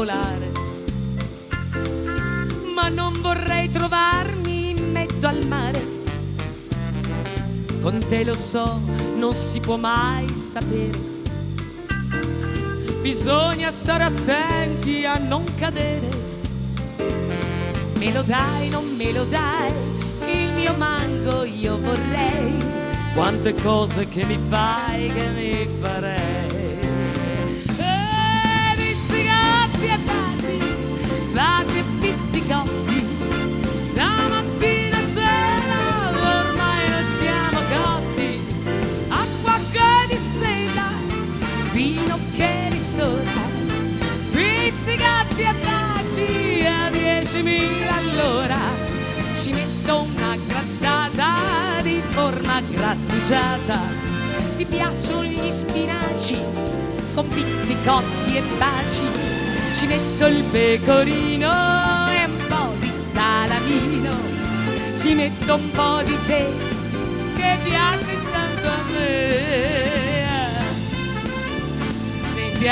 volare, ma non vorrei trovarmi in mezzo al mare. Con te lo so, non si può mai sapere, bisogna stare attenti a non cadere. Me lo dai, non me lo dai, il mio mango io vorrei, quante cose che mi fai che mi farei. Pizzicotti e baci, baci e pizzicotti, da mattina a sera ormai noi siamo cotti. Acqua che disseta, vino che ristora, pizzicotti e baci a 10.000 all'ora. Ci metto una grattata di forma grattugiata. Ti piacciono gli spinaci con pizzicotti e baci? Ci metto il pecorino e un po' di salamino. Ci metto un po' di tè che piace tanto a me. Senti,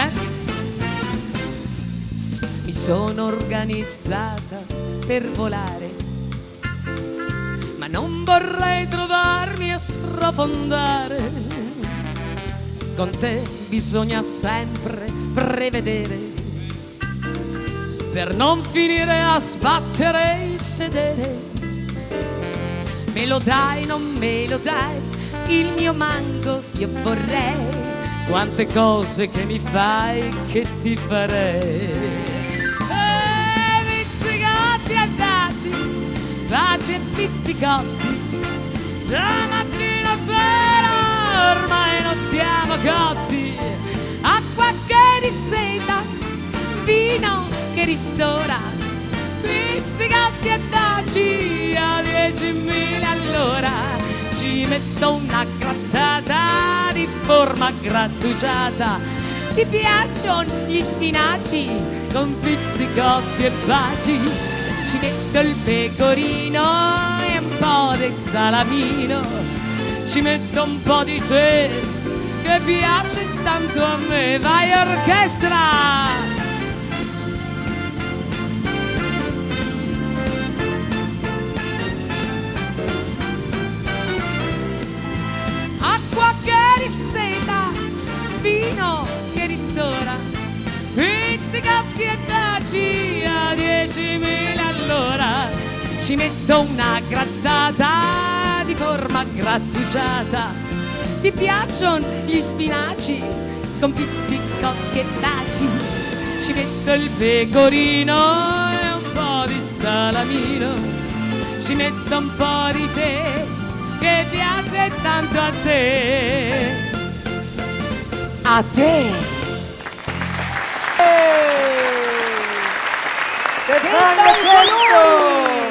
mi sono organizzata per volare, ma non vorrei trovarmi a sprofondare. Con te bisogna sempre prevedere, per non finire a sbattere il sedere. Me lo dai, non me lo dai, il mio mango io vorrei, quante cose che mi fai che ti farei. Pizzicotti e baci, baci e pizzicotti, da mattina a sera ormai non siamo cotti. Acqua che disseta, vino che ristora, pizzicotti e baci a 10.000 all'ora. Ci metto una grattata di forma grattugiata. Ti piacciono gli spinaci con pizzicotti e baci? Ci metto il pecorino e un po' di salamino. Ci metto un po' di tè che piace tanto a me. Vai orchestra! Acqua che riseta, vino che ristora, pizzicotti e baci a 10.000 all'ora. Ci metto una grattata di forma grattugiata. Ti piacciono gli spinaci con pizzicotti e baci? Ci metto il pecorino e un po' di salamino. Ci metto un po' di tè che piace tanto a te. A te. Stefano Cetto!